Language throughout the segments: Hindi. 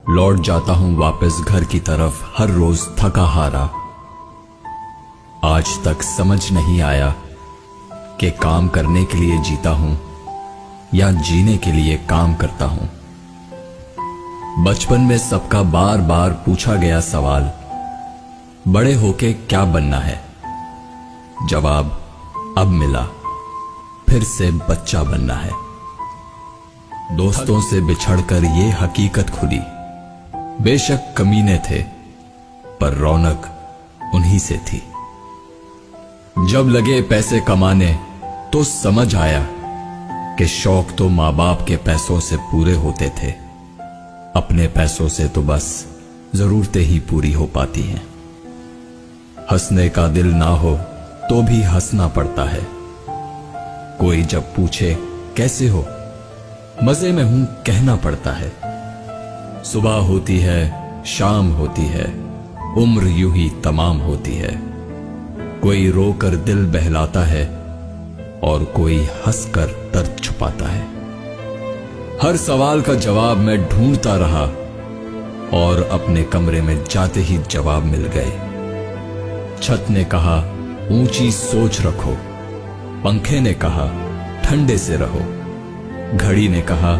लौट जाता हूं वापस घर की तरफ हर रोज थका हारा। आज तक समझ नहीं आया कि काम करने के लिए जीता हूं या जीने के लिए काम करता हूं। बचपन में सबका बार बार पूछा गया सवाल, बड़े होके क्या बनना है? जवाब अब मिला, फिर से बच्चा बनना है। दोस्तों से बिछड़कर ये हकीकत खुली, बेशक कमीने थे पर रौनक उन्हीं से थी। जब लगे पैसे कमाने तो समझ आया कि शौक तो मां बाप के पैसों से पूरे होते थे, अपने पैसों से तो बस जरूरतें ही पूरी हो पाती हैं। हंसने का दिल ना हो तो भी हंसना पड़ता है। कोई जब पूछे कैसे हो, मजे में हूं कहना पड़ता है। सुबह होती है, शाम होती है, उम्र यूं ही तमाम होती है। कोई रोकर दिल बहलाता है और कोई हंसकर दर्द छुपाता है। हर सवाल का जवाब मैं ढूंढता रहा और अपने कमरे में जाते ही जवाब मिल गए। छत ने कहा ऊंची सोच रखो, पंखे ने कहा ठंडे से रहो, घड़ी ने कहा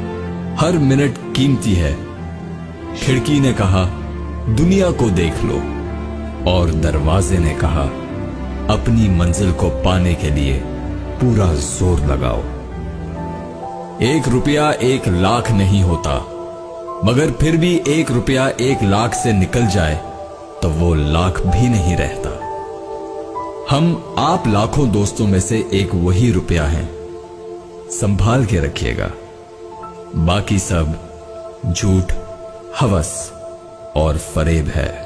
हर मिनट कीमती है, खिड़की ने कहा दुनिया को देख लो और दरवाजे ने कहा अपनी मंजिल को पाने के लिए पूरा जोर लगाओ। 1 रुपया 1 लाख नहीं होता, मगर फिर भी 1 रुपया 1 लाख से निकल जाए तो वो लाख भी नहीं रहता। हम आप लाखों दोस्तों में से एक वही रुपया है, संभाल के रखिएगा। बाकी सब झूठ, हवस और फरेब है।